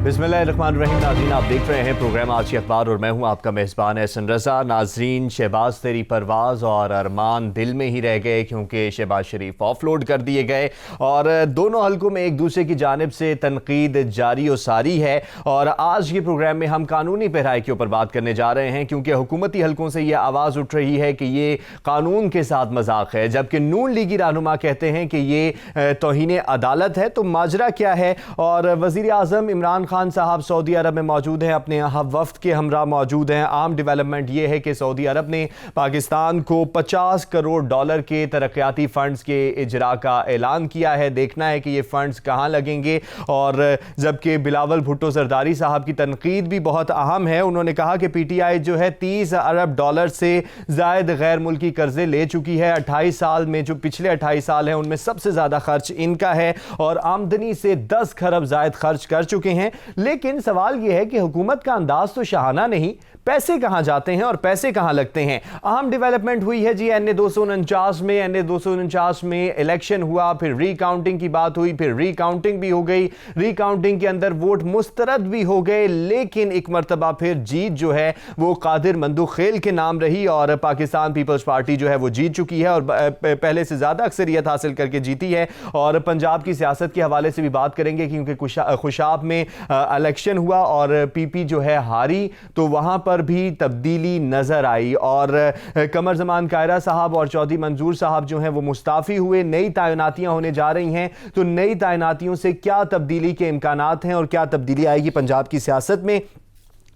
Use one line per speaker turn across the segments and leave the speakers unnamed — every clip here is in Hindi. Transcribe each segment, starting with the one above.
बिस्मिल्लाहिर्रहमानिर्रहीम। नाज़रीन, आप देख रहे हैं प्रोग्राम आज की अखबार और मैं हूं आपका मेज़बान एहसन रज़ा। नाज़रीन, शहबाज तेरी परवाज़ और अरमान दिल में ही रह गए क्योंकि शहबाज शरीफ ऑफलोड कर दिए गए और दोनों हलकों में एक दूसरे की जानिब से तनकीद जारी और सारी है। और आज के प्रोग्राम में हम कानूनी पहराई के ऊपर बात करने जा रहे हैं क्योंकि हुकूमती हलकों से यह आवाज़ उठ रही है कि ये कानून के साथ मजाक है, जबकि नून लीगी रहनुमा कहते हैं कि ये तौहीन अदालत है। तो माजरा क्या है? और वज़ीर आज़म इमरान खान साहब सऊदी अरब में मौजूद हैं, अपने वफ्द के हमरा मौजूद हैं। आम डेवलपमेंट ये है कि सऊदी अरब ने पाकिस्तान को 50 करोड़ डॉलर के तरक्याती फ़ंड्स के इजरा का ऐलान किया है। देखना है कि ये फ़ंड्स कहाँ लगेंगे। और जबकि बिलावल भुट्टो जरदारी साहब की तनकीद भी बहुत अहम है। उन्होंने कहा कि PTI जो है 30 अरब डॉलर से ज़ायद गैर मुल्की कर्जे ले चुकी है। 28 साल में जो पिछले 28 साल हैं उनमें सबसे ज़्यादा खर्च इनका है और आमदनी से 10 खरब ज़ायद खर्च कर चुके हैं। लेकिन सवाल यह है कि हुकूमत का अंदाज तो शाहाना नहीं, पैसे कहां जाते हैं और पैसे कहां लगते हैं। अहम डेवलपमेंट हुई है जी NA 249 में इलेक्शन हुआ, फिर रीकाउंटिंग की बात हुई, फिर रीकाउंटिंग भी हो गई, रीकाउंटिंग के अंदर वोट मुस्तरद भी हो गए, लेकिन एक मरतबा फिर जीत जो है वो कादिर मंदुखेल के नाम रही और पाकिस्तान पीपल्स पार्टी जो है वो जीत चुकी है और पहले से ज्यादा अक्सरियत हासिल करके जीती है। और पंजाब की सियासत के हवाले से भी बात करेंगे क्योंकि खुशाब में इलेक्शन हुआ और PP जो है हारी, तो वहां पर भी तब्दीली नजर आई। और कमर जमान कायरा साहब और चौधरी मंजूर साहब जो हैं वो मुस्ताफी हुए, नई तैनातियां होने जा रही हैं। तो नई तैनातियों से क्या तब्दीली के इम्कानात हैं और क्या तब्दीली आएगी पंजाब की सियासत में,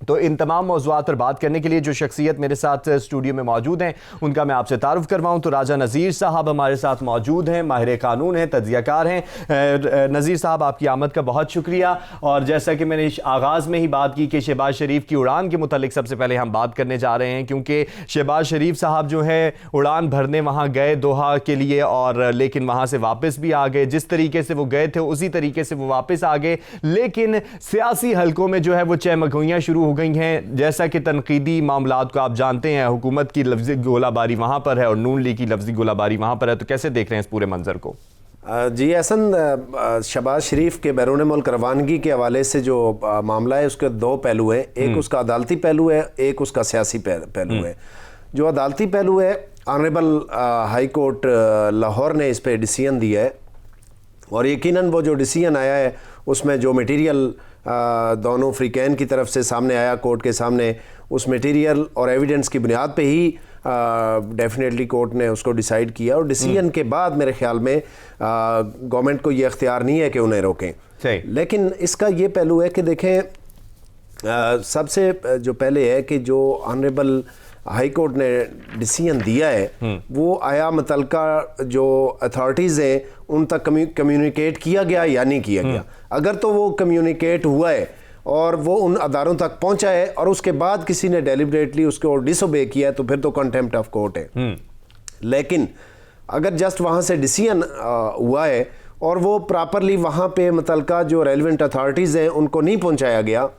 तो इन तमाम मौज़ूआत पर बात करने के लिए जो शख्सियत मेरे साथ स्टूडियो में मौजूद हैं उनका मैं आपसे तारुफ करवाऊं। तो राजा नज़ीर साहब हमारे साथ मौजूद हैं, माहिर कानून हैं, तज्ज़ियाकार हैं। नज़ीर साहब, आपकी आमद का बहुत शुक्रिया। और जैसा कि मैंने आगाज़ में ही बात की कि शहबाज शरीफ की उड़ान के मुतालिक सबसे पहले हम बात करने जा रहे हैं क्योंकि शहबाज शरीफ साहब जो है उड़ान भरने वहाँ गए दोहा के लिए और लेकिन वहाँ से वापस भी आ गए। जिस तरीके से वो गए थे उसी तरीके से वो वापस आ गए, लेकिन सियासी हलकों में जो है वो चहमगोइयाँ शुरू हो गई हैं। जैसा कि तनकीदी मामलात को आप जानते हैं, हुकूमत की लफ्ज़ी गोलाबारी वहाँ पर है और नून लीग की लफ्ज़ी गोलाबारी वहाँ पर है। तो कैसे देख रहे हैं इस पूरे मंजर को?
जी एहसन, शहबाज शरीफ के बैरून मुल्क रवानगी के हवाले से जो मामला है उसके दो पहलू हैं। एक उसका अदालती पहलू है, एक उसका सियासी पहलू है। जो अदालती पहलू है, ऑनरेबल हाई कोर्ट लाहौर ने इस पर डिसीजन दिया है और यकीनन वो जो डिसीजन आया है उसमें जो मटीरियल दोनों फ्रीकैन की तरफ से सामने आया कोर्ट के सामने, उस मटेरियल और एविडेंस की बुनियाद पे ही डेफिनेटली कोर्ट ने उसको डिसाइड किया। और डिसीजन के बाद मेरे ख्याल में गवर्नमेंट को ये इख्तियार नहीं है कि उन्हें रोकें। लेकिन इसका ये पहलू है कि देखें, सबसे जो पहले है कि जो ऑनरेबल हाई कोर्ट ने डिसीजन दिया है वो आया मुतलका जो अथॉरिटीज़ हैं उन तक कम्युनिकेट किया गया या नहीं किया गया। अगर तो वो कम्युनिकेट हुआ है और वो उन अदारों तक पहुंचा है और उसके बाद किसी ने डेलिबरेटली उसको डिसोबे किया है तो फिर तो कंटेम्प्ट ऑफ कोर्ट है। लेकिन अगर जस्ट वहाँ से डिसीजन हुआ है और वो प्रॉपरली वहाँ पे मुतलका जो रेलिवेंट अथॉरिटीज़ हैं उनको नहीं पहुँचाया गया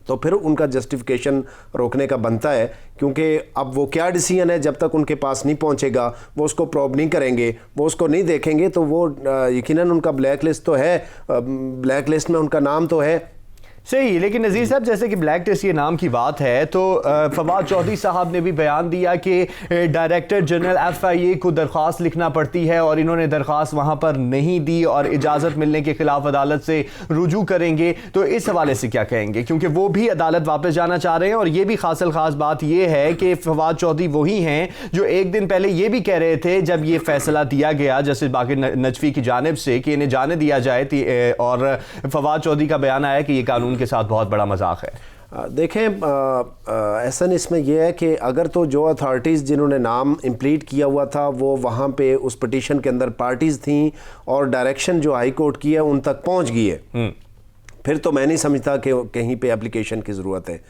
तो फिर उनका जस्टिफिकेशन रोकने का बनता है, क्योंकि अब वो क्या डिसीजन है जब तक उनके पास नहीं पहुंचेगा वो उसको प्रोब नहीं करेंगे, वो उसको नहीं देखेंगे तो वो यकीनन उनका ब्लैक लिस्ट तो है, ब्लैक लिस्ट में उनका नाम तो है।
सही, लेकिन नज़ीर साहब जैसे कि ब्लैक लिस्ट ये नाम की बात है तो फवाद चौधरी साहब ने भी बयान दिया कि डायरेक्टर जनरल FIA को दरख्वास्त लिखना पड़ती है और इन्होंने दरख्वास्त वहाँ पर नहीं दी और इजाज़त मिलने के खिलाफ अदालत से रुजू करेंगे। तो इस हवाले से क्या कहेंगे, क्योंकि वो भी अदालत वापस जाना चाह रहे हैं। और ये भी खास बात ये है कि फवाद चौधरी वही हैं जो एक दिन पहले ये भी कह रहे थे जब ये फैसला दिया गया जस्टिस बाकिर नजफी की जानिब से कि इन्हें जाने दिया जाए, और फवाद चौधरी का बयान आया कि ये कानून के साथ बहुत बड़ा मजाक है।
देखें ऐसा इसमें यह है कि अगर तो जो अथॉरिटीज़ जिन्होंने नाम इम्प्लीट किया हुआ था वो वहाँ पे उस पिटीशन के अंदर पार्टीज़ थीं और डायरेक्शन जो हाई कोर्ट की है उन तक पहुँच गई है, फिर तो मैं नहीं समझता कि कहीं पे एप्लीकेशन की ज़रूरत है।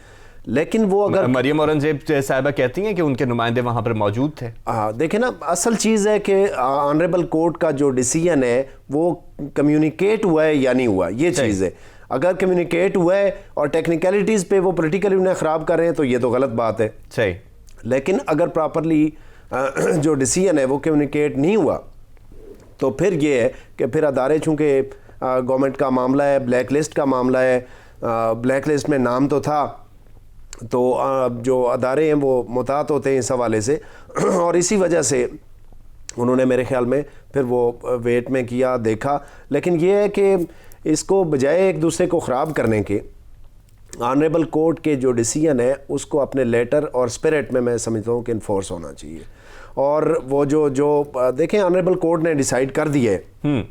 लेकिन वो अगर
मरियम औरंगजेब साहिबा कहती हैं कि उनके नुमाइंदे वहाँ पर मौजूद थे।
देखें ना, असल चीज़ है कि ऑनरेबल कोर्ट का जो डिसीजन है वो कम्युनिकेट हुआ है या नहीं हुआ, ये चीज़ है। अगर कम्युनिकेट हुआ है और टेक्निकलिटीज़ पे वो पोलिटिकली उन्हें ख़राब कर रहे हैं तो ये तो गलत बात है।
सही,
लेकिन अगर प्रॉपरली जो डिसीजन है वो कम्युनिकेट नहीं हुआ तो फिर ये है कि फिर अदारे चूँकि गवर्नमेंट का मामला है, ब्लैक लिस्ट का मामला है, ब्लैक लिस्ट में नाम तो था, तो जो अदारे हैं वो मुतात होते हैं इस हवाले से और इसी वजह से उन्होंने मेरे ख्याल में फिर वो वेट में किया, देखा। लेकिन ये है कि इसको बजाय एक दूसरे को ख़राब करने के, ऑनरेबल कोर्ट के जो डिसीजन है उसको अपने लेटर और स्पिरिट में मैं समझता हूँ कि इन्फोर्स होना चाहिए। और वो जो देखें, ऑनरेबल कोर्ट ने डिसाइड कर दिया है,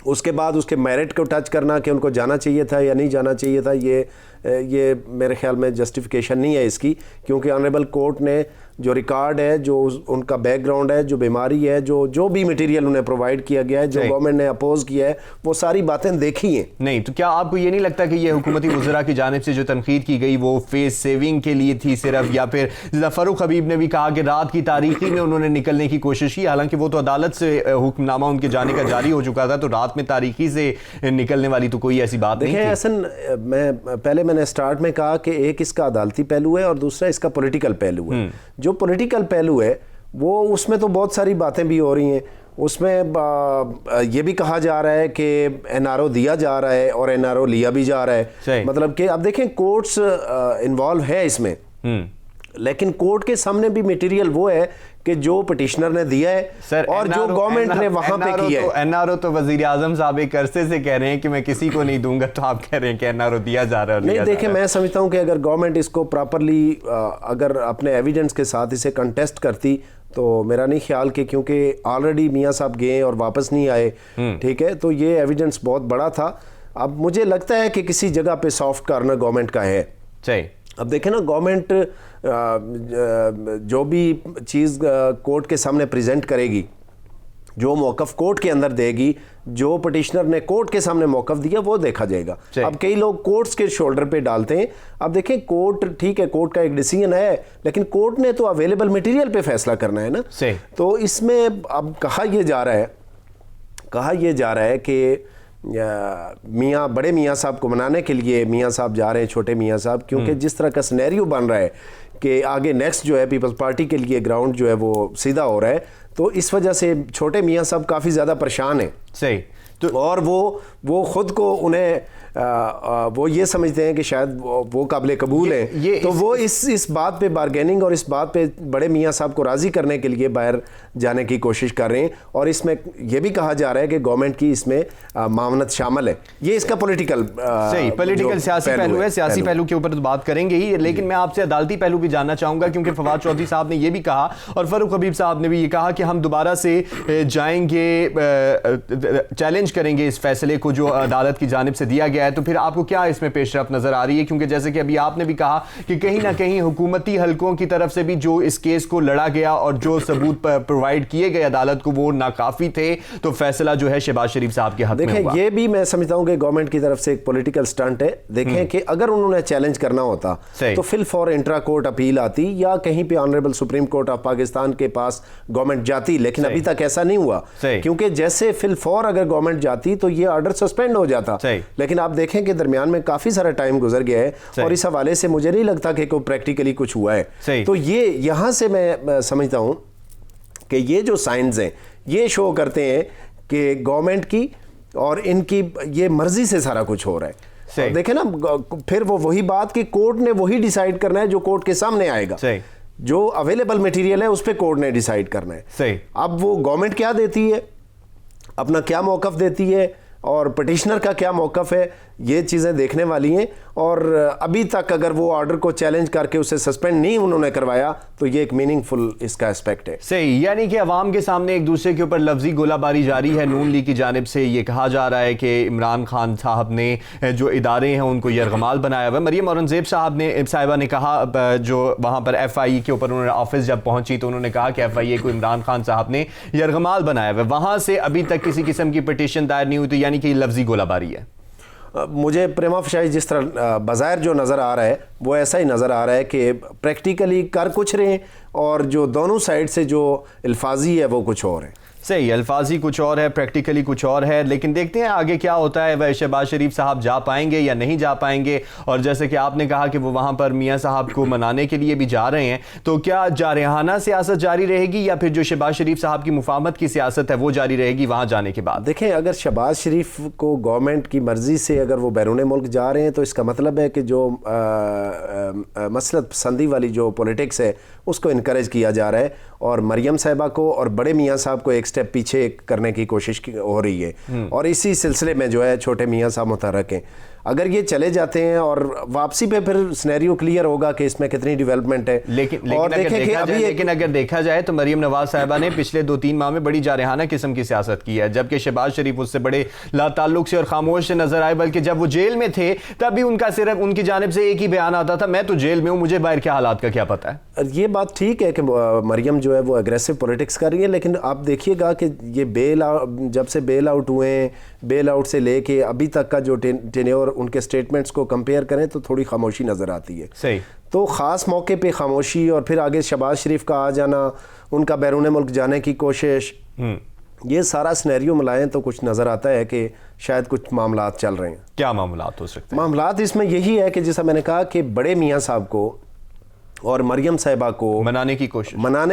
उसके बाद उसके मेरिट को टच करना कि उनको जाना चाहिए था या नहीं जाना चाहिए था, ये मेरे ख्याल में जस्टिफिकेशन नहीं है इसकी, क्योंकि ऑनरेबल कोर्ट ने जो रिकॉर्ड है, जो उनका बैकग्राउंड है, जो बीमारी है, जो भी मटेरियल उन्हें प्रोवाइड किया गया है, जो गवर्नमेंट ने अपोज किया है, वो सारी बातें देखी हैं।
नहीं तो क्या आपको ये नहीं लगता कि ये हुकूमती वज़रा की जानिब से जो तनकीद की गई वो फेस सेविंग के लिए थी सिर्फ, या फिर जिस फ़ारूक हबीब ने भी कहा कि रात की तारीखी में उन्होंने निकलने की कोशिश की, हालांकि वो तो अदालत से हुक्मनामा उनके जाने का जारी हो चुका था, तो रात में तारीखी से निकलने वाली तो कोई ऐसी बात नहीं थी।
देखिए, मैंने स्टार्ट में कहा कि एक इसका अदालती पहलू है और दूसरा इसका पॉलिटिकल पहलू है। जो पॉलिटिकल पहलू है वो, उसमें तो बहुत सारी बातें भी हो रही हैं। उसमें ये भी कहा जा रहा है कि एनआरओ दिया जा रहा है और एनआरओ लिया भी जा रहा है। मतलब कि अब देखें, कोर्ट्स इन्वॉल्व है इसमें, लेकिन कोर्ट के सामने भी मटेरियल वो है कि जो पिटिशनर ने दिया है सर, और जो गवर्नमेंट ने वहां पे किया है।
एनआरओ तो वजीर आजम साहब एक अरसे से कह रहे हैं कि मैं किसी को नहीं दूंगा, तो आप कह रहे हैं कि एनआरओ दिया जा रहा है।
नहीं, देखिए, मैं समझता हूं कि अगर गवर्नमेंट इसको प्रॉपरली अगर अपने एविडेंस के साथ इसे कंटेस्ट करती, तो मेरा नहीं ख्याल कि, क्योंकि ऑलरेडी मियां साहब गए और वापस नहीं आए, ठीक है, तो ये एविडेंस बहुत बड़ा था। अब मुझे लगता है कि किसी जगह पे सॉफ्ट कॉर्नर गवर्नमेंट का है। अब देखें ना, गवर्नमेंट जो भी चीज़ कोर्ट के सामने प्रेजेंट करेगी, जो मौक़िफ़ कोर्ट के अंदर देगी, जो पिटिशनर ने कोर्ट के सामने मौक़िफ़ दिया, वो देखा जाएगा। अब कई लोग कोर्ट्स के शोल्डर पे डालते हैं। अब देखें, कोर्ट ठीक है, कोर्ट का एक डिसीजन है, लेकिन कोर्ट ने तो अवेलेबल मटेरियल पे फैसला करना है ना। तो इसमें अब कहा यह जा रहा है कि बड़े मियाँ साहब को मनाने के लिए मियाँ साहब जा रहे हैं, छोटे मियाँ साहब, क्योंकि जिस तरह का सिनेरियो बन रहा है कि आगे नेक्स्ट जो है पीपल्स पार्टी के लिए ग्राउंड जो है वो सीधा हो रहा है, तो इस वजह से छोटे मियाँ साहब काफ़ी ज़्यादा परेशान हैं।
सही। तो
और वो खुद को उन्हें वो ये समझते हैं कि शायद वो काबिल कबूल है, तो वो इस बात पे बारगेनिंग और इस बात पे बड़े मियाँ साहब को राज़ी करने के लिए बाहर जाने की कोशिश कर रहे हैं। और इसमें ये भी कहा जा रहा है कि गवर्नमेंट की इसमें मामनत शामिल है। ये इसका पॉलिटिकल
सियासी पहलू है। सियासी पहलू के ऊपर तो बात करेंगे ही, लेकिन मैं आपसे अदालती पहलू भी जानना चाहूँगा, क्योंकि फवाद चौधरी साहब ने ये भी कहा और फ़ारूक हबीब साहब ने भी ये कहा कि हम दोबारा से जाएंगे, चैलेंज करेंगे इस फैसले को जो अदालत की जानिब से दिया गया है। तो फिर आपको क्या इसमें पेशरफ्त नजर आ रही है? क्योंकि जैसे कि अभी आपने भी कहा कि कहीं ना कहीं हुकूमती हलकों की तरफ से भी जो इस केस को लड़ा गया और जो सबूत प्रोवाइड किए गए अदालत को, वो नाकाफी थे, तो फैसला जो है शहबाज शरीफ साहब के हक में हुआ।
ये भी मैं समझता हूं कि गवर्नमेंट की तरफ से एक पॉलिटिकल स्टंट है। देखें कि अगर उन्होंने चैलेंज करना होता तो file for intra court appeal आती या कहीं पे honourable supreme court of Pakistan के पास गवर्नमेंट जाती, लेकिन अभी तक ऐसा नहीं हुआ। क्योंकि जैसे फिल फॉर अगर गवर्नमेंट जाती तो ये ऑर्डर सस्पेंड हो जाता, लेकिन आप देखें कि दरमियान में काफी सारा टाइम गुजर गया है और इस हवाले से मुझे नहीं लगता कि कोई प्रैक्टिकली कुछ हुआ है। तो ये यहां से मैं समझता हूं कि ये जो साइंस हैं ये शो करते हैं कि गवर्नमेंट की और इनकी ये मर्जी से सारा कुछ हो रहा है। और देखें ना, फिर वो वही बात कि कोर्ट ने वही डिसाइड करना है जो कोर्ट के सामने आएगा। जो अवेलेबल मटेरियल है उस पर कोर्ट ने डिसाइड करना है। अब वो गवर्नमेंट क्या देती है, अपना क्या मौक़िफ़ देती है और पिटिशनर का क्या मौक़िफ़ है, ये चीज़ें देखने वाली हैं। और अभी तक अगर वो ऑर्डर को चैलेंज करके उसे सस्पेंड नहीं उन्होंने करवाया तो ये एक मीनिंगफुल इसका एस्पेक्ट है।
सही, यानी कि अवाम के सामने एक दूसरे के ऊपर लफ्जी गोलाबारी जारी है। नून लीग की जानिब से ये कहा जा रहा है कि इमरान खान साहब ने जो इदारे हैं उनको यरगमाल बनाया हुआ है। मरियम औरंगज़ेब साहिबा ने कहा, जो वहाँ पर FIA के ऊपर उन्होंने ऑफिस जब पहुंची तो उन्होंने कहा कि FIA को इमरान खान साहब ने यरगमाल बनाया हुआ है। वहाँ से अभी तक किसी किस्म की पिटीशन दायर नहीं हुई, तो यानी कि लफ्जी गोलाबारी है।
मुझे प्रेमा फशाई जिस तरह बाज़ाहिर जो नज़र आ रहा है वो ऐसा ही नज़र आ रहा है कि प्रैक्टिकली कर कुछ रहे हैं और जो दोनों साइड से जो अल्फाजी है वो कुछ और है।
सही, अल्फाजी कुछ और है, प्रैक्टिकली कुछ और है, लेकिन देखते हैं आगे क्या होता है। वह शहबाज शरीफ साहब जा पाएंगे या नहीं जा पाएंगे, और जैसे कि आपने कहा कि वो वहाँ पर मियाँ साहब को मनाने के लिए भी जा रहे हैं, तो क्या जारहाना सियासत जारी रहेगी या फिर जो शहबाज शरीफ साहब की मुफाहमत की सियासत है वो जारी रहेगी वहाँ जाने के बाद?
देखें, अगर शहबाज शरीफ को गवर्नमेंट की मर्जी से अगर वो बैरून मुल्क जा रहे हैं तो इसका मतलब है कि जो मसलत पसंदी वाली जो पॉलिटिक्स है उसको इनकरेज किया जा रहा है, और मरियम साहिबा को और बड़े मियाँ साहब को एक स्टेप पीछे करने की कोशिश हो रही है। और इसी सिलसिले में जो है छोटे मियाँ साहब मुतहर्रिक हैं। अगर ये चले जाते हैं और वापसी पे फिर सिनेरियो क्लियर होगा कि इसमें कितनी डेवलपमेंट है।
लेकिन अगर देखा जाए तो मरियम नवाज साहिबा ने पिछले 2-3 माह में बड़ी जारहाना किस्म की सियासत की है, जबकि शहबाज शरीफ उससे बड़े लाताल्लुक से और खामोश से नजर आए। बल्कि जब वो जेल में थे तब भी उनका सिर्फ उनकी जानिब से एक ही बयान आता था, मैं तो जेल में हूं, मुझे बाहर के हालात का क्या पता है।
ये बात ठीक है कि मरियम जो है वो एग्रेसिव पॉलिटिक्स कर रही है, लेकिन आप देखिएगा कि ये जब से बेल आउट हुए हैं, बेल आउट से लेके अभी तक का जो टेन्योर, उनके स्टेटमेंट्स को कंपेयर करें तो थोड़ी खामोशी नज़र आती है।
सही,
तो ख़ास मौके पे खामोशी, और फिर आगे शहबाज शरीफ का आ जाना, उनका बैरून मुल्क जाने की कोशिश, ये सारा सिनेरियो मिलाएं तो कुछ नज़र आता है कि शायद कुछ मामलात चल रहे हैं।
क्या मामलात हो सकते हैं?
मामलात इसमें यही है कि जैसा मैंने कहा कि बड़े मियाँ साहब को और मरियम साहिबा को मनाने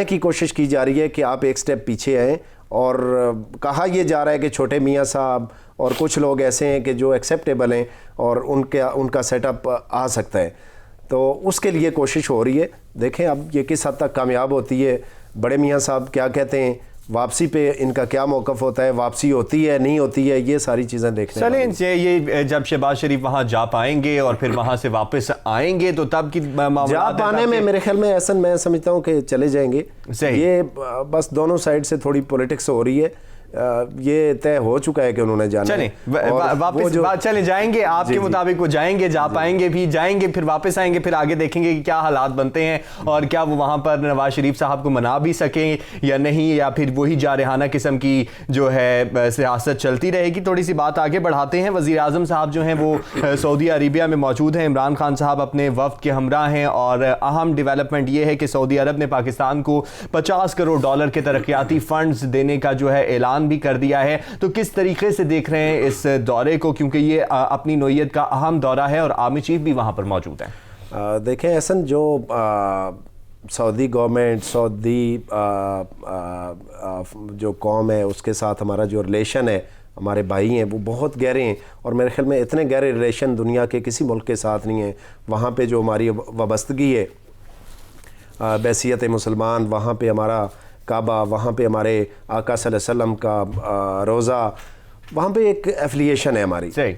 की कोशिश की जा रही है कि आप एक स्टेप पीछे आएँ, और कहा यह जा रहा है कि छोटे मियाँ साहब और कुछ लोग ऐसे हैं कि जो एक्सेप्टेबल हैं और उनका सेटअप आ सकता है, तो उसके लिए कोशिश हो रही है। देखें अब ये किस हद तक कामयाब होती है, बड़े मियाँ साहब क्या कहते हैं, वापसी पे इनका क्या मौक़िफ़ होता है, वापसी होती है नहीं होती है, ये सारी चीज़ें देखने
चलें। ये जब शहबाज शरीफ वहाँ जा पाएंगे और फिर वहाँ से वापस आएंगे तो तब की
जा पाने में मेरे ख्याल में ऐसा मैं समझता हूँ कि चले जाएंगे। ये बस दोनों साइड से थोड़ी पॉलिटिक्स हो रही है, ये तय हो चुका है कि उन्होंने जाना।
चलें वापस चले जाएंगे आपके मुताबिक, वो जाएंगे, जा पाएंगे भी, जाएंगे फिर वापस आएंगे, फिर आगे देखेंगे कि क्या हालात बनते हैं और क्या वो वहाँ पर नवाज शरीफ साहब को मना भी सकें या नहीं, या फिर वही जारहाना किस्म की जो है सियासत चलती रहेगी। थोड़ी सी बात आगे बढ़ाते हैं। वज़ीर आज़म साहब जो हैं वो सऊदी अरेबिया में मौजूद हैं, इमरान खान साहब अपने वफ्द के हमरा हैं, और अहम डेवलपमेंट ये है कि सऊदी अरब ने पाकिस्तान को $50 करोड़ के तरक्याती फंड्स देने का जो है ऐलान भी कर दिया है। तो किस तरीके से देख रहे हैं इस दौरे को, क्योंकि ये अपनी नौइयत का अहम दौरा है और आर्मी चीफ भी वहां पर मौजूद है।
देखें एहसन, जो सऊदी गवर्नमेंट, सऊदी जो कौम है उसके साथ हमारा जो रिलेशन है, हमारे भाई हैं, वो बहुत गहरे हैं, और मेरे ख्याल में इतने गहरे रिलेशन दुनिया के किसी मुल्क के साथ नहीं है। वहाँ पे जो हमारी वाबस्तगी है बैसियत मुसलमान, वहाँ पे हमारा काबा, वहाँ पे हमारे आका सल्लल्लाहु अलैहि वसल्लम का रोज़ा, वहाँ पे एक एफिलिएशन है हमारी।
सही।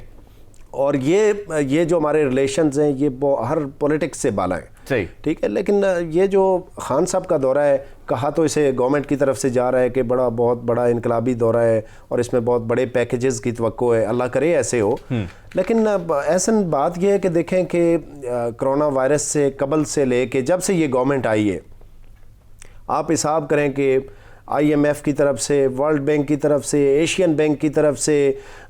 और ये जो हमारे रिलेशंस हैं ये हर पॉलिटिक्स से बाला है।
सही,
ठीक है। लेकिन ये जो खान साहब का दौरा है, कहा तो इसे गवर्नमेंट की तरफ से जा रहा है कि बहुत बड़ा इनकलाबी दौरा है और इसमें बहुत बड़े पैकेजेस की तवक्को है, अल्लाह करे ऐसे हो। लेकिन ऐसा बात यह है कि देखें कि कोरोना वायरस से कबल से ले के जब से ये गवर्नमेंट आई है, आप हिसाब करें कि IMF की तरफ से, वर्ल्ड बैंक की तरफ से, एशियन बैंक की तरफ से,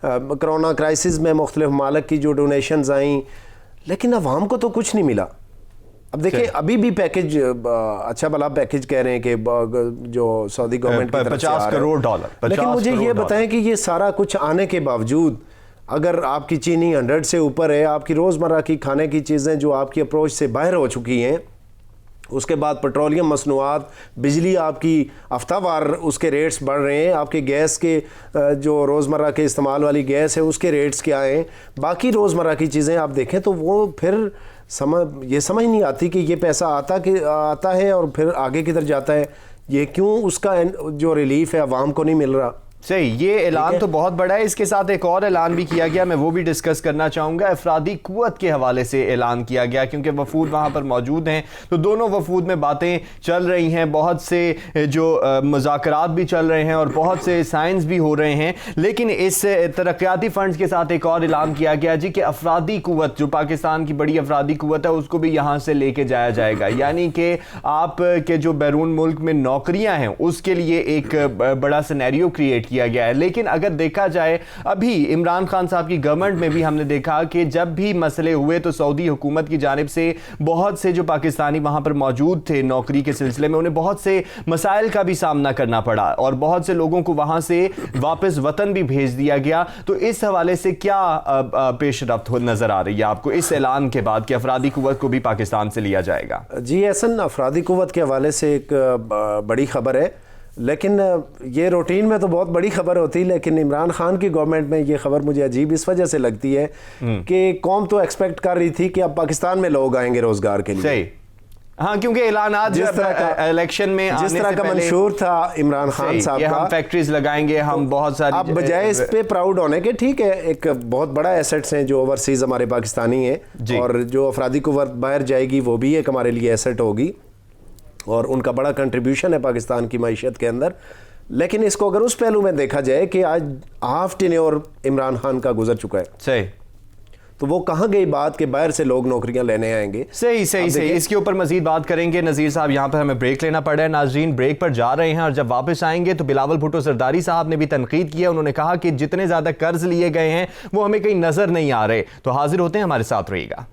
कोरोना क्राइसिस में मुख्तलिफ मालिक की जो डोनेशंस आई, लेकिन अवाम को तो कुछ नहीं मिला। अब देखिए अभी भी पैकेज अच्छा भला पैकेज कह रहे हैं कि जो सऊदी गवर्नमेंट की तरफ से $50 करोड़, लेकिन मुझे ये बताएं कि ये सारा कुछ आने के बावजूद अगर आपकी चीनी 100 से ऊपर है, आपकी रोज़मर्रा की खाने की चीज़ें जो आपकी अप्रोच से बाहर हो चुकी हैं, उसके बाद पेट्रोलियम मसनूआत, बिजली आपकी हफ्तावार उसके रेट्स बढ़ रहे हैं, आपके गैस के जो रोज़मर्रा के इस्तेमाल वाली गैस है उसके रेट्स क्या हैं, बाकी रोज़मर्रा की चीज़ें आप देखें तो वो फिर समझ नहीं आती कि ये पैसा आता है और फिर आगे किधर जाता है, ये क्यों उसका जो रिलीफ है आवाम को नहीं मिल रहा।
सही, ये ऐलान तो बहुत बड़ा है। इसके साथ एक और ऐलान भी किया गया, मैं वो भी डिस्कस करना चाहूँगा। अफरादी कुव्वत के हवाले से ऐलान किया गया, क्योंकि वफूद वहाँ पर मौजूद हैं, तो दोनों वफूद में बातें चल रही हैं, बहुत से जो मुज़ाकरात भी चल रहे हैं और बहुत से साइंस भी हो रहे हैं। लेकिन इस तरक्याती फ़ंड्स के साथ एक और ऐलान किया गया जी कि अफरादी कुव्वत, जो पाकिस्तान की बड़ी अफरादी कुव्वत है, उसको भी यहाँ से लेके जाया जाएगा। यानी कि आप के जो बैरून मुल्क में नौकरियाँ हैं उसके लिए एक बड़ा सिनेरियो क्रिएट किया गया है। लेकिन अगर देखा जाए अभी इमरान खान साहब की गवर्नमेंट में भी हमने देखा कि जब भी मसले हुए तो सऊदी हुकूमत की जानिब से बहुत से जो पाकिस्तानी वहां पर मौजूद थे नौकरी के सिलसिले में, उन्हें बहुत से मसाइल का भी सामना करना पड़ा और बहुत से लोगों को वहां से वापस वतन भी भेज दिया गया। तो इस हवाले से क्या पेशरफ्त नजर आ रही है आपको इस ऐलान के बाद कि अफरादी कुव्वत को भी पाकिस्तान से लिया जाएगा?
जी एहसन, अफरादी कुव्वत के हवाले से एक बड़ी खबर है, लेकिन ये रूटीन में तो बहुत बड़ी खबर होती है, लेकिन इमरान खान की गवर्नमेंट में ये खबर मुझे अजीब इस वजह से लगती है कि कौम तो एक्सपेक्ट कर रही थी कि अब पाकिस्तान में लोग आएंगे रोजगार के लिए।
सही, हाँ, क्योंकि ऐलान
जिस तरह का
इलेक्शन में
जिस तरह का मंशूर था इमरान खान साहब का,
हम फैक्ट्रीज लगाएंगे, हम बहुत सारी,
अब बजाय इस पे प्राउड होने के, ठीक है एक बहुत बड़ा एसेट्स हैं जो ओवरसीज हमारे पाकिस्तानी हैं और जो अफरादी कुव्वत बाहर जाएगी वो भी एक हमारे लिए एसेट होगी और उनका बड़ा कंट्रीब्यूशन है पाकिस्तान की मईशत के अंदर। लेकिन इसको अगर उस पहलू में देखा जाए कि आज हाफ टेन्योर इमरान खान का गुजर चुका है,
सही,
तो वो कहाँ गई बात कि बाहर से लोग नौकरियां लेने आएंगे?
सही सही सही, इसके ऊपर मजीद बात करेंगे। नज़ीर साहब, यहाँ पर हमें ब्रेक लेना पड़ा है। नाज़रीन, ब्रेक पर जा रहे हैं और जब वापस आएंगे तो बिलावल भुट्टो जरदारी साहब ने भी तनकीद किया। उन्होंने कहा कि जितने ज़्यादा कर्ज लिए गए हैं वो हमें कहीं नज़र नहीं आ रहे। तो हाजिर होते हैं, हमारे साथ रहिएगा।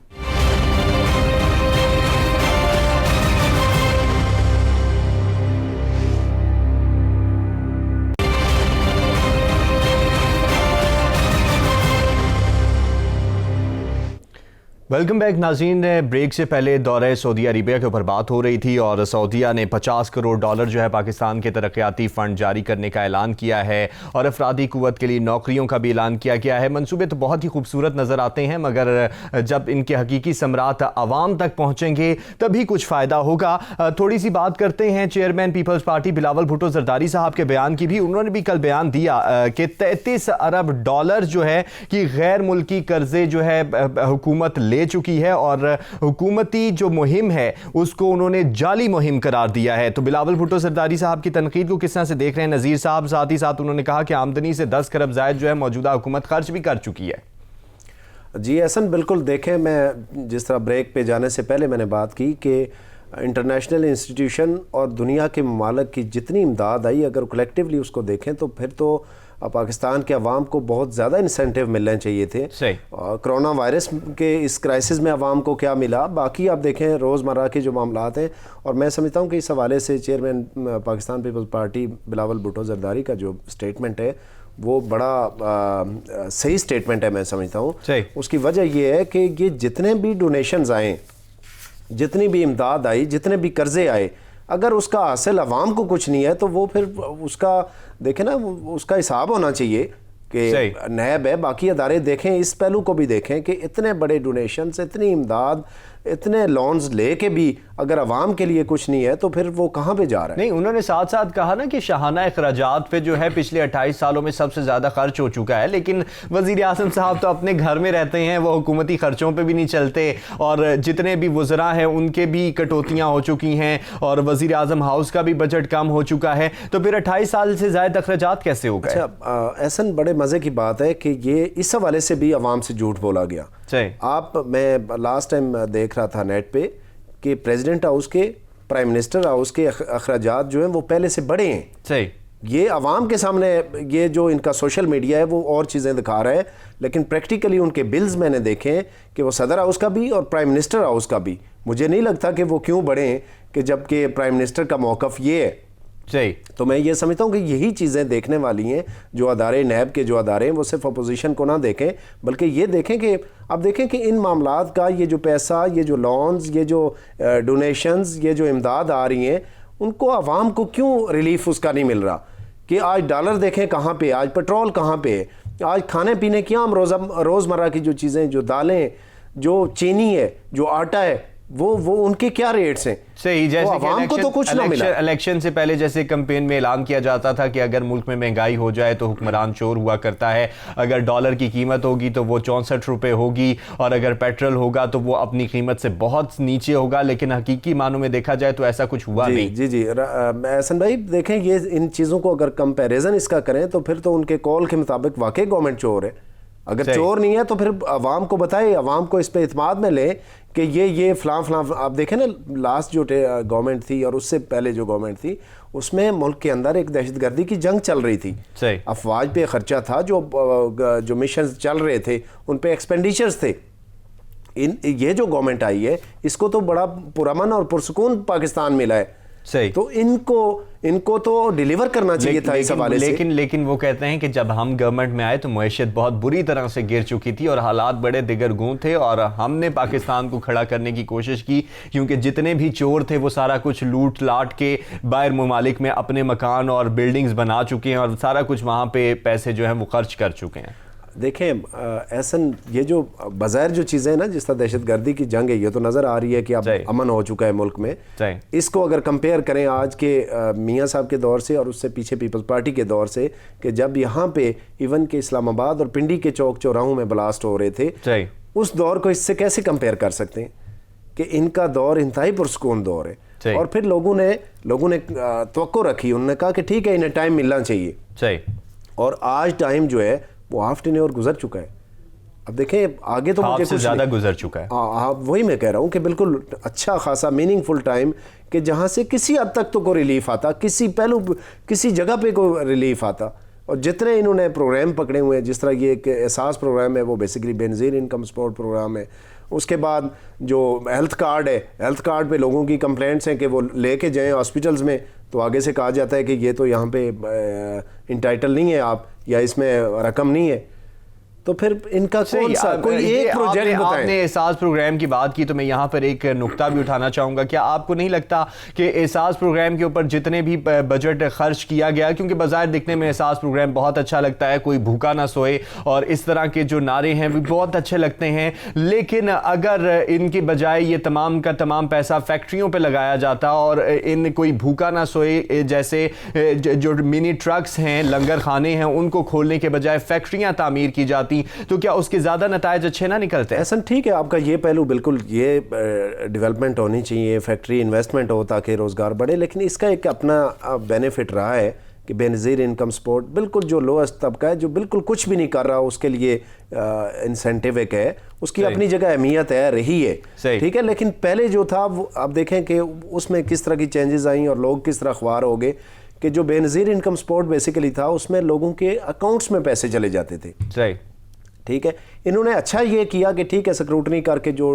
वेलकम बैक नाज़रीन। ब्रेक से पहले दौरे सऊदी अरेबिया के ऊपर बात हो रही थी और सऊदीया ने $50 करोड़ जो है पाकिस्तान के तरक्याती फ़ंड जारी करने का ऐलान किया है और अफरादी कुव्वत के लिए नौकरियों का भी ऐलान किया गया है। मंसूबे तो बहुत ही खूबसूरत नज़र आते हैं, मगर जब इनके हकीकी समरात आवाम तक पहुँचेंगे तभी कुछ फ़ायदा होगा। थोड़ी सी बात करते हैं चेयरमैन पीपल्स पार्टी बिलावल भुट्टो जरदारी साहब के बयान की भी। उन्होंने भी कल बयान दिया कि $33 अरब जो है कि गैर मुल्की कर्जे जो है हुकूमत ले चुकी है और हुकूमती जो मुहिम है उसको उन्होंने जाली मुहिम करार दिया है। तो बिलावल भुट्टो जरदारी साहब की तनकीद को किस तरह से देख रहे हैं नज़ीर साहब? साथ ही साथ उन्होंने कहा कि आमदनी से 10 खरब जायद जो है मौजूदा हुकूमत खर्च भी कर चुकी है।
जी एहसन, बिल्कुल देखें, मैं जिस तरह ब्रेक पे जाने से पहले मैंने बात की कि इंटरनेशनल इंस्टीट्यूशन और दुनिया के ममालिक की जितनी इमदाद आई, अगर कलेक्टिवली उसको देखें तो फिर तो पाकिस्तान के अवाम को बहुत ज़्यादा इंसेंटिव मिलने चाहिए थे। कोरोना वायरस के इस क्राइसिस में अवाम को क्या मिला, बाकी आप देखें रोज़मर्रा के जो मामलात हैं, और मैं समझता हूँ कि इस हवाले से चेयरमैन पाकिस्तान पीपल्स पार्टी बिलावल भुट्टो जरदारी का जो स्टेटमेंट है वो बड़ा सही स्टेटमेंट है, मैं समझता हूँ। उसकी वजह ये है कि ये जितने भी डोनेशंस आए, जितनी भी इमदाद आई, जितने भी कर्जे आए, अगर उसका हासिल अवाम को कुछ नहीं है तो वो फिर उसका देखें ना, उसका हिसाब होना चाहिए कि नैब है, बाकी अदारे देखें, इस पहलू को भी देखें कि इतने बड़े डोनेशन, इतनी इमदाद, इतने लोन्स लेके भी अगर अवाम के लिए कुछ नहीं है तो फिर वो कहाँ पे जा रहा है?
नहीं, उन्होंने साथ साथ कहा ना कि शाहाना अखराजात पे जो है पिछले 28 सालों में सबसे ज़्यादा खर्च हो चुका है, लेकिन वज़ीर आज़म साहब तो अपने घर में रहते हैं, वो हुकूमती खर्चों पे भी नहीं चलते और जितने भी वज़रा हैं उनके भी कटौतियाँ हो चुकी हैं और वज़ीर आज़म हाउस का भी बजट कम हो चुका है, तो फिर 28 साल से ज़्यादा अखराजात कैसे हो गए?
अच्छा, ऐसा बड़े मज़े की बात है कि ये इस हवाले से भी अवाम से झूठ बोला गया। मैं लास्ट टाइम देख रहा था नेट पे कि प्रेसिडेंट हाउस के, प्राइम मिनिस्टर हाउस के अखराजात जो हैं वो पहले से बड़े हैं।
सही,
ये अवाम के सामने ये जो इनका सोशल मीडिया है वो और चीज़ें दिखा रहा है, लेकिन प्रैक्टिकली उनके बिल्स मैंने देखे हैं कि वो सदर हाउस का भी और प्राइम मिनिस्टर हाउस का भी। मुझे नहीं लगता कि वो क्यों बढ़े हैं, कि जबकि प्राइम मिनिस्टर का मौक़िफ़ ये है।
सही, तो
मैं ये समझता हूँ कि यही चीज़ें देखने वाली हैं। जो अदारे, नैब के जो अदारे हैं, वो सिर्फ अपोजिशन को ना देखें, बल्कि ये देखें कि अब देखें कि इन मामलात का ये जो पैसा, ये जो लोन्स, ये जो डोनेशंस, ये जो इमदाद आ रही हैं, उनको आवाम को क्यों रिलीफ उसका नहीं मिल रहा? कि आज डॉलर देखें कहाँ पे, आज पेट्रोल कहाँ पे है, आज खाने पीने की आम रोज़मर्रा की जो चीज़ें, जो दालें, जो चीनी है, जो आटा है, वो उनके क्या रेट्स हैं?
सही, जैसे
आवाम को तो कुछ ना मिला।
इलेक्शन से पहले जैसे कैंपेन में ऐलान किया जाता था कि अगर मुल्क में महंगाई हो जाए तो हुक्मरान चोर हुआ करता है, अगर डॉलर की कीमत होगी तो वो 64 रुपये होगी और अगर पेट्रोल होगा तो वो अपनी कीमत से बहुत नीचे होगा, लेकिन हकीकी मानों में देखा जाए तो ऐसा कुछ हुआ नहीं।
जी एहसन भाई, देखें ये इन चीज़ों को अगर कंपैरिजन इसका करें तो फिर तो उनके कॉल के मुताबिक वाकई गवर्नमेंट चोर है, अगर चोर नहीं है तो फिर अवाम को बताए, अवाम को इस पे इत्माद में ले कि ये फलां आप देखें ना, लास्ट जो गवर्नमेंट थी और उससे पहले जो गवर्नमेंट थी उसमें मुल्क के अंदर एक दहशतगर्दी की जंग चल रही थी, अफवाज पे खर्चा था, जो मिशन चल रहे थे उन पे एक्सपेंडिचर्स थे। ये जो गवर्नमेंट आई है इसको तो बड़ा पुरअमन और पुरसुकून पाकिस्तान मिला है,
सही,
तो इनको तो डिलीवर करना चाहिए था इस हवाले से।
लेकिन वो कहते हैं कि जब हम गवर्नमेंट में आए तो मईशत बहुत बुरी तरह से गिर चुकी थी और हालात बड़े दिगरगूं थे और हमने पाकिस्तान को खड़ा करने की कोशिश की, क्योंकि जितने भी चोर थे वो सारा कुछ लूट लाट के बाहर ममालिक में अपने मकान और बिल्डिंग्स बना चुके हैं और सारा कुछ वहाँ पे पैसे जो हैं वो खर्च कर चुके हैं।
देखें एहसन, ये जो बाज़ाहिर जो चीज़ें हैं ना, जिस तरह दहशतगर्दी की जंग है, ये तो नज़र आ रही है कि अब अमन हो चुका है मुल्क में। इसको अगर कंपेयर करें आज के मियाँ साहब के दौर से और उससे पीछे पीपल्स पार्टी के दौर से, कि जब यहाँ पे इवन के इस्लामाबाद और पिंडी के चौक चौराहों में ब्लास्ट हो रहे थे, उस दौर को इससे कैसे कंपेयर कर सकते हैं कि इनका दौर इंतहाई पुरसुकून दौर है। और फिर लोगों ने तवक्को रखी, उन्होंने कहा कि ठीक है इन्हें टाइम मिलना चाहिए, और आज टाइम जो है वो हाफ टेन्योर गुजर चुका है। अब देखें आगे तो मुझे कुछ
ज़्यादा गुजर चुका है।
हाँ, वही मैं कह रहा हूँ कि बिल्कुल अच्छा खासा मीनिंगफुल टाइम कि जहाँ से किसी हद तक तो कोई रिलीफ आता, किसी जगह पे कोई रिलीफ आता। और जितने इन्होंने प्रोग्राम पकड़े हुए हैं, जिस तरह ये एक एहसास प्रोग्राम है, वो basically Benazir income support programme है। उसके बाद जो हेल्थ कार्ड है, हेल्थ कार्ड पे लोगों की कंप्लेंट्स हैं कि वो लेके जाएं हॉस्पिटल्स में, तो आगे से कहा जाता है कि ये तो यहाँ पे इंटाइटल नहीं है आप, या इसमें रकम नहीं है। तो फिर इनका कौन सा कोई एक प्रोजेक्ट बताएं।
आपने एहसास प्रोग्राम की बात की तो मैं यहाँ पर एक नुक्ता भी उठाना चाहूँगा। क्या आपको नहीं लगता कि एहसास प्रोग्राम के ऊपर जितने भी बजट खर्च किया गया, क्योंकि बाज़ाहिर दिखने में एहसास प्रोग्राम बहुत अच्छा लगता है, कोई भूखा ना सोए और इस तरह के जो नारे हैं वो बहुत अच्छे लगते हैं, लेकिन अगर इनके बजाय ये तमाम का तमाम पैसा फैक्ट्रियों पर लगाया जाता और इन कोई भूखा ना सोए जैसे जो मिनी ट्रक्स हैं, लंगर खाने हैं, उनको खोलने के बजाय फैक्ट्रियाँ तामीर की जाती, तो क्या उसके ज्यादा नतायज अच्छे ना निकलते?
ऐसा ठीक है, आपका ये पहलू बिल्कुल, ये डेवलपमेंट होनी चाहिए, फैक्ट्री इन्वेस्टमेंट हो ताकि रोज़गार बढ़े, लेकिन इसका एक अपना बेनिफिट रहा है कि बेनज़ीर इनकम सपोर्ट बिल्कुल जो लोएस्ट तबका है, जो बिल्कुल कुछ भी नहीं कर रहा, उसके लिए इंसेंटिव एक है, उसकी अपनी जगह अहमियत है, रही है, ठीक है। लेकिन पहले जो था वो आप देखें कि उसमें किस तरह की चेंजेस आई और लोग किस तरह ख्वार हो गए कि जो बेनज़ीर इनकम सपोर्ट बेसिकली था उसमें लोगों के अकाउंट्स में पैसे चले जाते थे, ठीक है। इन्होंने अच्छा ये किया कि ठीक है स्क्रूटनी करके जो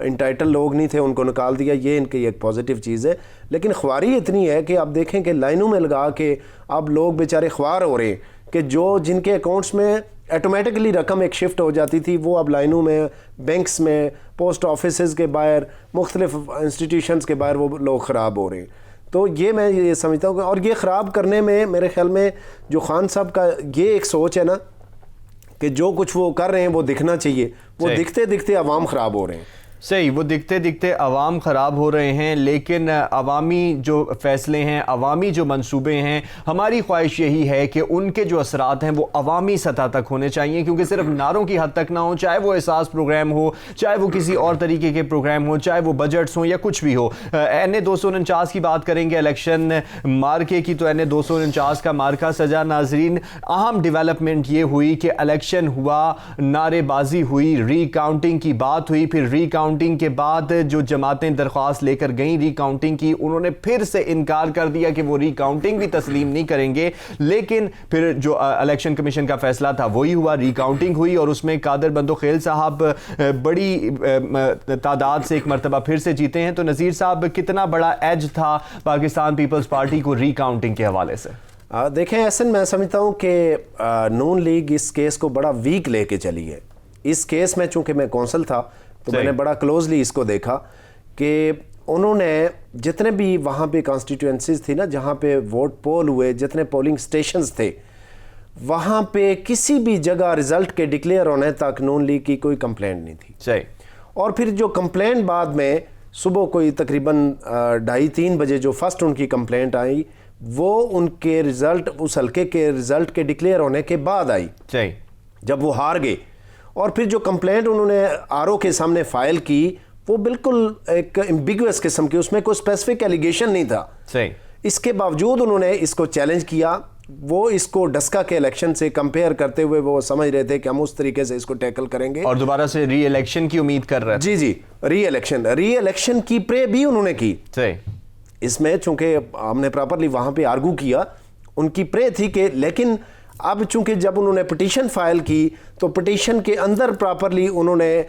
इंटाइटल लोग नहीं थे उनको निकाल दिया, ये इनकी एक पॉजिटिव चीज़ है। लेकिन ख्वारी इतनी है कि आप देखें कि लाइनों में लगा के अब लोग बेचारे ख्वार हो रहे हैं कि जिनके अकाउंट्स में ऑटोमेटिकली रकम एक शिफ्ट हो जाती थी, वो अब लाइनों में, बैंक्स में, पोस्ट ऑफिस के बाहर, मुख्तलिफ इंस्टीट्यूशंस के बाहर वो लोग ख़राब हो रहे हैं। तो ये मैं ये समझता हूँ, और ये ख़राब करने में मेरे ख्याल में जो खान साहब का ये एक सोच है ना कि जो कुछ वो कर रहे हैं वो दिखना चाहिए, वो दिखते दिखते अवाम ख़राब हो रहे हैं।
सही, वो दिखते दिखते अवाम ख़राब हो रहे हैं, लेकिन अवामी जो फ़ैसले हैं, अवामी जो मंसूबे हैं, हमारी ख्वाहिश यही है कि उनके जो असरात हैं वो अवामी सतह तक होने चाहिए, क्योंकि सिर्फ नारों की हद तक ना हो, चाहे वो एहसास प्रोग्राम हो, चाहे वो किसी और तरीके के प्रोग्राम हो, चाहे वो बजट्स हो या कुछ भी हो। NA 249 की बात करेंगे, इलेक्शन मार्के की, तो NA 249 का मार्का सजा। नाजरीन, अहम डेवलपमेंट ये हुई कि इलेक्शन हुआ, नारेबाजी हुई, रीकाउंटिंग की बात हुई, फिर रीकाउंटिंग के बाद जो जमातें दरख्वास्त लेकर गई रीकाउंटिंग की, उन्होंने फिर से इनकार कर दिया कि वो रीकाउंटिंग भी तस्लीम नहीं करेंगे। लेकिन फिर जो इलेक्शन कमीशन का फैसला था वही हुआ, रीकाउंटिंग हुई और उसमें कादर बंदो खेल साहब बड़ी तादाद से एक मरतबा फिर से जीते हैं। तो नज़ीर साहब, कितना बड़ा एज था पाकिस्तान पीपल्स पार्टी को रीकाउंटिंग के हवाले से?
देखें ऐसा मैं समझता हूँ कि नून लीग इस केस को बड़ा वीक लेके चली है। इस केस में चूँकि मैं कौंसल था तो मैंने बड़ा क्लोजली इसको देखा कि उन्होंने जितने भी वहाँ पे कॉन्स्टिट्यूएंसीज थी ना, जहाँ पे वोट पोल हुए, जितने पोलिंग स्टेशंस थे, वहाँ पे किसी भी जगह रिज़ल्ट के डिक्लेयर होने तक नून लीग की कोई कंप्लेंट नहीं थी। और फिर जो कंप्लेंट बाद में सुबह कोई तकरीबन 2:30-3 बजे जो फर्स्ट उनकी कंप्लेंट आई, वो उनके रिज़ल्ट, उस हल्के के रिज़ल्ट के डिक्लेयर होने के बाद आई, जब वो हार गए। और फिर जो कंप्लेंट उन्होंने RO के सामने फाइल की, वो बिल्कुल एक एम्बिगुअस किस्म की, उसमें कोई स्पेसिफिक एलिगेशन नहीं था।
सही।
इसके बावजूद उन्होंने इसको चैलेंज किया वो इसको डस्का के इलेक्शन से कंपेयर करते हुए वो समझ रहे थे कि हम उस तरीके से इसको टैकल करेंगे
और दोबारा से री इलेक्शन की उम्मीद कर रहे थे।
जी, री इलेक्शन की प्रे भी उन्होंने की।
सही।
इसमें चूंकि हमने प्रॉपरली वहां पे आर्गू किया, उनकी प्रे थी कि, लेकिन अब चूंकि जब उन्होंने पिटीशन फाइल की तो पिटीशन के अंदर प्रॉपरली उन्होंने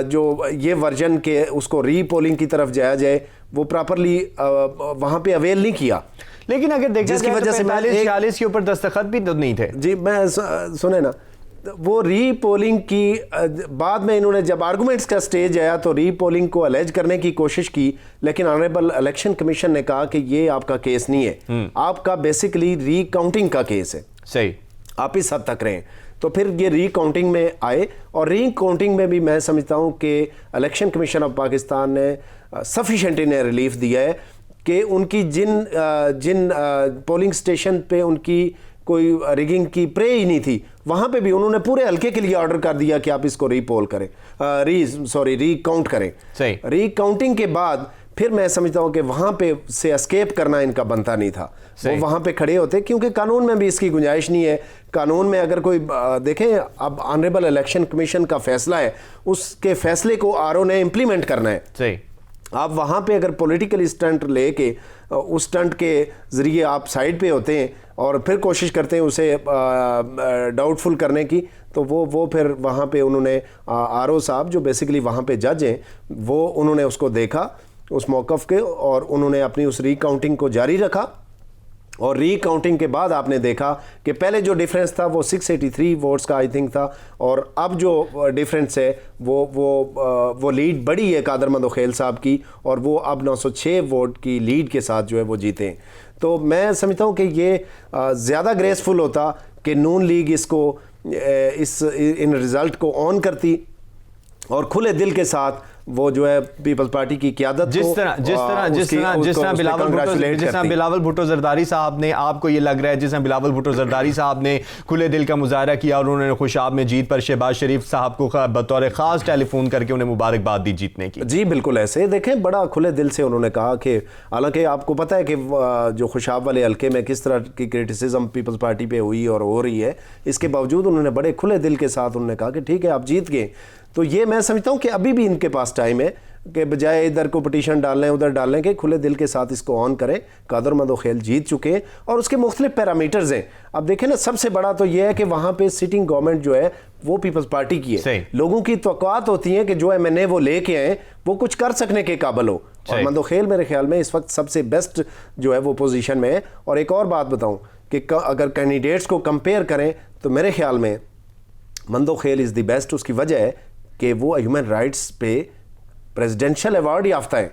जो ये वर्जन के उसको री पोलिंग की तरफ जाया जाए वो प्रॉपरली वहां पे अवेल नहीं किया।
लेकिन अगर देखा
जिसकी
जाए
वजह
तो
से
45-46 के ऊपर दस्तखत भी तो नहीं थे।
जी, मैं सुने ना, वो री पोलिंग की बाद में इन्होंने जब आर्गुमेंट्स का स्टेज आया तो री पोलिंग को अलेज करने की कोशिश की, लेकिन ऑनरेबल इलेक्शन कमीशन ने कहा कि ये आपका केस नहीं है, आपका बेसिकली री काउंटिंग का केस है।
सही।
आप इस हद तक रहें। तो फिर ये री काउंटिंग में आए, और री काउंटिंग में भी मैं समझता हूँ कि इलेक्शन कमीशन ऑफ पाकिस्तान ने सफिशेंट इन्हें रिलीफ दिया है कि उनकी जिन पोलिंग स्टेशन पे उनकी कोई रिगिंग की प्रे ही नहीं थी, वहाँ पे भी उन्होंने पूरे हल्के के लिए ऑर्डर कर दिया कि आप इसको रीपोल करें, री काउंट करें।
सही।
री काउंटिंग के बाद फिर मैं समझता हूँ कि वहाँ पे से एस्केप करना इनका बनता नहीं था। वो वहाँ पे खड़े होते, क्योंकि कानून में भी इसकी गुंजाइश नहीं है। कानून में अगर कोई देखें, अब ऑनरेबल इलेक्शन कमीशन का फैसला है, उसके फैसले को आरओ ने इम्प्लीमेंट करना है।
सही।
आप वहाँ पे अगर पॉलिटिकल स्टंट लेके उस स्टंट के ज़रिए आप साइड पे होते हैं और फिर कोशिश करते हैं उसे डाउटफुल करने की, तो वो फिर वहाँ पे उन्होंने आरओ साहब जो बेसिकली वहाँ पे जज हैं, वो उन्होंने उसको देखा उस मौक़िफ़ के, और उन्होंने अपनी उस रीकाउंटिंग को जारी रखा। और रीकाउंटिंग के बाद आपने देखा कि पहले जो डिफरेंस था वो 683 वोट्स का आई थिंक था, और अब जो डिफरेंस है वो लीड बढ़ी है कादर मंदोखेल साहब की, और वो अब 906 वोट की लीड के साथ जो है वो जीते हैं। तो मैं समझता हूँ कि ये ज़्यादा ग्रेसफुल होता कि नून लीग इसको इन रिज़ल्ट को ऑन करती और खुले दिल के साथ वो जो है पीपल्स पार्टी की क़यादत
जिस तरह बिलावल भुट्टो जरदारी साहब ने, आपको ये लग रहा है जिस तरह बिलावल भुट्टो जरदारी साहब ने खुले दिल का मुजाहरा किया और उन्होंने खुशाब में जीत पर शहबाज शरीफ साहब को बतौर खास टेलीफोन करके उन्हें मुबारकबाद दी जीतने की।
जी बिल्कुल ऐसे देखें, बड़ा खुले दिल से उन्होंने कहा कि हालांकि आपको पता है कि जो खुशाब वाले हल्के में किस तरह की क्रिटिसिज्म पीपल्स पार्टी पे हुई और हो रही है, इसके बावजूद उन्होंने बड़े खुले दिल के साथ उन्होंने कहा कि ठीक है आप जीत गए। तो ये मैं समझता हूँ कि अभी भी इनके पास टाइम है कि बजाय इधर को पिटीशन डालने उधर डालने के, खुले दिल के साथ इसको ऑन करें। कादर मंदोखेल जीत चुके हैं और उसके मुख्तलिफ पैरामीटर्स हैं। अब देखें ना, सबसे बड़ा तो यह है कि वहाँ पे सिटिंग गवर्नमेंट जो है वो पीपल्स पार्टी की है। लोगों की तवक्कुआत होती है कि जो एमएनए वो लेके आए वो कुछ कर सकने के काबिल हो, और मंदोखेल मेरे ख्याल में इस वक्त सबसे बेस्ट जो है वो पोजीशन में है। और एक और बात बताऊँ कि अगर कैंडिडेट्स को कंपेयर करें तो मेरे ख्याल में मंदोखेल इज़ द बेस्ट। उसकी वजह है कि वो ह्यूमन राइट्स पे प्रेसिडेंशियल अवार्ड याफ्ता है।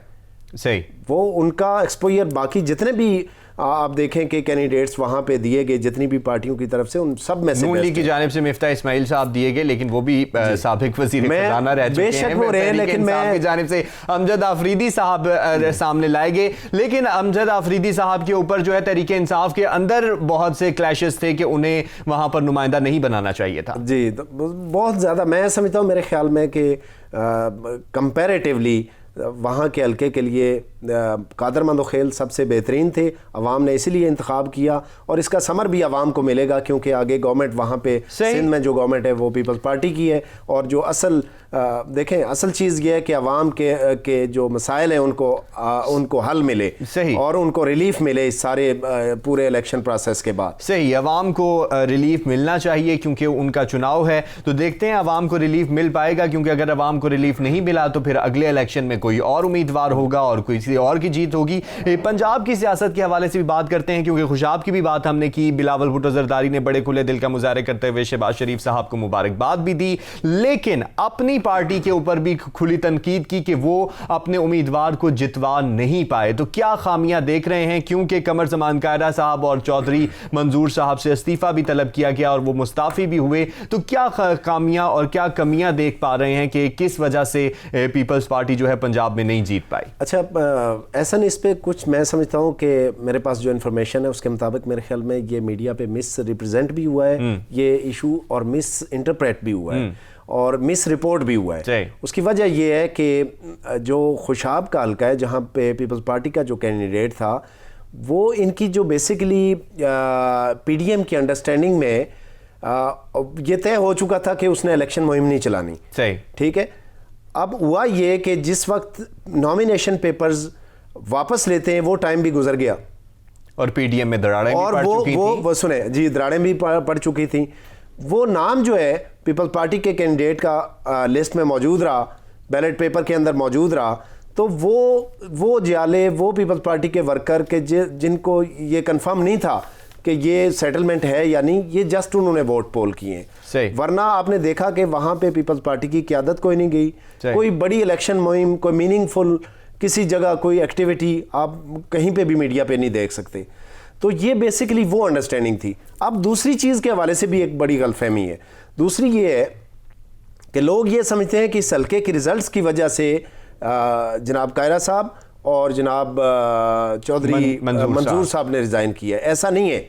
सही।
वो उनका एक्सपोजर बाकी जितने भी आप देखें कि कैंडिडेट्स वहाँ पे दिए गए जितनी भी पार्टियों की तरफ से, उन सब में से
नून लीग की जानिब से मिफ्ता इस्माइल साहब दिए गए, लेकिन वो भी साबिक वज़ीर खजाना रह चुके हैं।
वो रहे, लेकिन मैं
की जानिब से अमजद आफरीदी साहब सामने लाए गए, लेकिन अमजद आफरीदी साहब के ऊपर जो है तहरीक इंसाफ के अंदर बहुत से क्लैशेस थे कि उन्हें वहाँ पर नुमाइंदा नहीं बनाना चाहिए था।
जी, तो बहुत ज़्यादा मैं समझता हूँ मेरे ख्याल में कि कंपैरेटिवली वहाँ के हल्के के लिए कादर मंदोखेल सबसे बेहतरीन थे। अवाम ने इसीलिए इंतखाब किया और इसका समर भी अवाम को मिलेगा, क्योंकि आगे गवर्नमेंट वहाँ पे सिंध में जो गवर्नमेंट है वो पीपल्स पार्टी की है। और जो असल देखें, असल चीज़ ये है कि अवाम के जो मसाइल हैं उनको हल मिले, सही, और उनको रिलीफ मिले इस सारे पूरे इलेक्शन प्रोसेस के बाद।
सही, अवाम को रिलीफ मिलना चाहिए क्योंकि उनका चुनाव है। तो देखते हैं अवाम को रिलीफ मिल पाएगा, क्योंकि अगर अवाम को रिलीफ नहीं मिला तो फिर अगले इलेक्शन में कोई और उम्मीदवार होगा और किसी और की जीत होगी। पंजाब की सियासत के हवाले से भी बात करते हैं, क्योंकि खुशाब की भी बात हमने की। बिलावल भुट्टो जरदारी ने बड़े खुले दिल का मुजाहरा करते हुए शहबाज शरीफ साहब को मुबारकबाद भी दी, लेकिन अपनी पार्टी के ऊपर भी खुली तनकीद की कि वो अपने उम्मीदवार को जितवा नहीं पाए। तो क्या खामियां देख रहे हैं, क्योंकि कमर ज़मान कायरा साहब और चौधरी मंजूर साहब से इस्तीफा भी तलब किया गया और वो मुस्ताफी भी हुए। तो क्या खामियां और क्या कमियां देख पा रहे हैं कि किस वजह से पीपल्स पार्टी जो है पंजाब में नहीं जीत पाई?
अच्छा, ऐसा नहीं, इस पे कुछ मैं समझता हूँ कि मेरे पास जो इन्फॉर्मेशन है उसके मुताबिक मेरे ख्याल में ये मीडिया पे मिस रिप्रेजेंट भी हुआ है ये इशू, और मिस इंटरप्रेट भी हुआ है और मिस रिपोर्ट भी हुआ है। उसकी वजह यह है कि जो खुशाब का हल्का है जहाँ पे पीपल्स पार्टी का जो कैंडिडेट था वो इनकी जो बेसिकली पीडीएम की अंडरस्टैंडिंग में ये तय हो चुका था कि उसने इलेक्शन मुहिम नहीं चलानी।
सही,
ठीक है। अब हुआ ये कि जिस वक्त नॉमिनेशन पेपर्स वापस लेते हैं वो टाइम भी गुजर गया
और पीडीएम में दरारें भी पड़ चुकी थी।
वो सुने जी, दरारें भी पड़ चुकी थी। वो नाम जो है पीपल्स पार्टी के कैंडिडेट का लिस्ट में मौजूद रहा, बैलेट पेपर के अंदर मौजूद रहा। तो वो जाले, वो पीपल्स पार्टी के वर्कर के जिनको ये कंफर्म नहीं था कि ये सेटलमेंट है या नहीं, ये जस्ट उन्होंने वोट पोल किए। वरना आपने देखा कि वहां पे पीपल्स पार्टी की क़यादत कोई नहीं गई, कोई बड़ी इलेक्शन मुहिम, कोई मीनिंगफुल किसी जगह कोई एक्टिविटी आप कहीं पे भी मीडिया पे नहीं देख सकते। तो ये बेसिकली वो अंडरस्टैंडिंग थी। अब दूसरी चीज़ के हवाले से भी एक बड़ी गलतफहमी है। दूसरी ये है कि लोग ये समझते हैं कि सल्के के रिजल्ट्स की वजह से जनाब कायरा साहब और जनाब चौधरी मंजूर साहब ने रिजाइन किया। ऐसा नहीं है,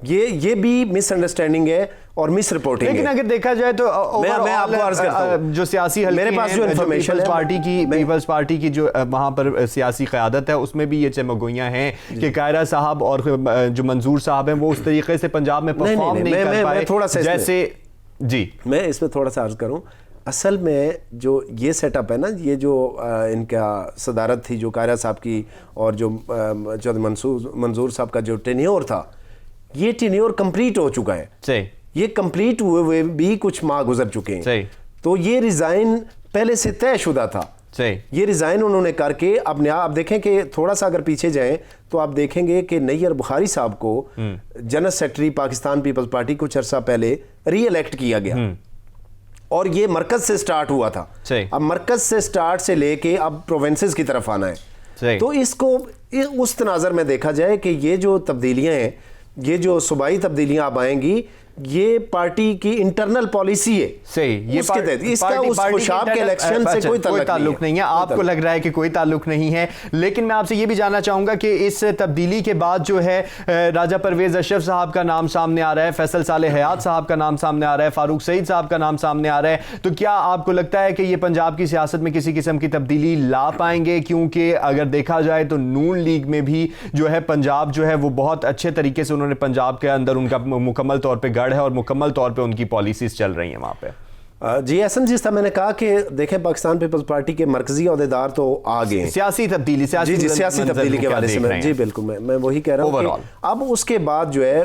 ये भी मिसअंडरस्टैंडिंग है और मिस रिपोर्टिंग है।
लेकिन अगर देखा जाए तो
मैं आपको अर्ज करता हूं,
जो सियासी हल्के
मेरे पास जो इन्फॉर्मेशन है
पीपल्स पार्टी की जो वहां पर सियासी क़यादत है उसमें भी ये चमगोइयां हैं कि कायरा साहब और जो मंजूर साहब हैं वो उस तरीके से पंजाब में परफॉर्म नहीं कर पाए
थोड़ा सा
जैसे जी।
मैं इसमें थोड़ा सा अर्ज करूं, असल में जो ये सेटअप है ना, ये जो इनका सदारत थी जो कायरा साहब की और जो चौधरी मंजूर साहब का जो टेन्योर था, ये टेन्योर कंप्लीट हो चुका है।
सही,
ये कंप्लीट हुए भी कुछ माह गुजर चुके हैं।
सही।
तो ये रिजाइन पहले से तयशुदा था।
सही।
ये रिजाइन उन्होंने करके अब आप देखें कि थोड़ा सा अगर पीछे जाएं तो आप देखेंगे कि नैयर बुखारी साहब को जनरल सेक्रेटरी पाकिस्तान पीपल्स पार्टी कुछ अर्सा पहले री इलेक्ट किया गया और ये मरकज से स्टार्ट हुआ था। अब मरकज से स्टार्ट से लेके अब प्रोविंसेस की तरफ आना है। तो इसको उस तनाजर में देखा जाए कि ये जो तब्दीलियां हैं, ये जो सूबाई तब्दीलियां अब आएंगी, ये पार्टी की इंटरनल पॉलिसी है।
सही, ये
इसका उस खुशाब के इलेक्शन से कोई ताल्लुक नहीं है।
आपको लग रहा है कि कोई ताल्लुक नहीं है, लेकिन मैं आपसे ये भी जानना चाहूंगा कि इस तब्दीली के बाद जो है राजा परवेज अशरफ साहब का नाम सामने आ रहा है, फैसल सालेह हयात साहब का नाम सामने आ रहा है, फारूक सईद साहब का नाम सामने आ रहा है। तो क्या आपको लगता है कि ये पंजाब की सियासत में किसी किस्म की तब्दीली ला पाएंगे? क्योंकि अगर देखा जाए तो नून लीग में भी जो है पंजाब जो है वो बहुत अच्छे तरीके से उन्होंने पंजाब के अंदर उनका मुकम्मल तौर पर गढ़ है और मुकम्मल तौर पे उनकी पॉलिसीज चल रही हैं वहां पे।
जी एहसन, जिस तरह मैंने कहा कि देखें पाकिस्तान पीपल्स पार्टी के मरकजी अहदेदार तो आ गए हैं।
सियासी तब्दीली
के हवाले से जी बिल्कुल मैं वही कह रहा हूँ। अब उसके बाद जो है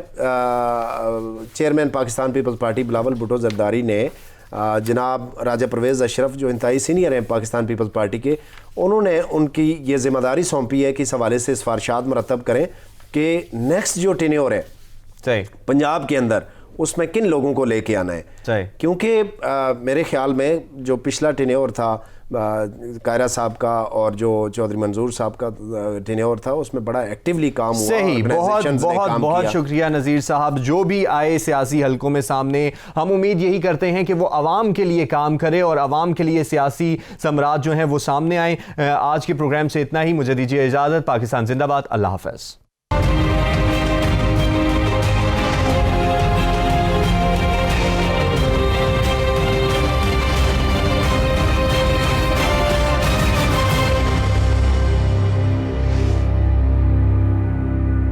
चेयरमैन पाकिस्तान पीपल्स पार्टी बिलावल भुट्टो जरदारी ने जनाब राजा परवेज अशरफ जो इंतहाई सीनियर हैं पाकिस्तान पीपल्स पार्टी के, उन्होंने उनकी ये जिम्मेदारी सौंपी है कि इस हवाले से सिफारिशात मुरतब करें कि नेक्स्ट जो टेन्योर है पंजाब के अंदर उसमें किन लोगों को लेके आना है। क्योंकि मेरे ख्याल में जो पिछला टेन्योर था कायरा साहब का और जो चौधरी मंजूर साहब का टेन्योर था उसमें बड़ा एक्टिवली काम हुआ।
सही, बहुत शुक्रिया नज़ीर साहब जो भी आए सियासी हलकों में सामने। हम उम्मीद यही करते हैं कि वो आवाम के लिए काम करे और आवाम के लिए सियासी सम्राट जो हैं वो सामने आए। आज के प्रोग्राम से इतना ही, मुझे दीजिए इजाज़त। पाकिस्तान जिंदाबाद, अल्लाह हाफ़िज़।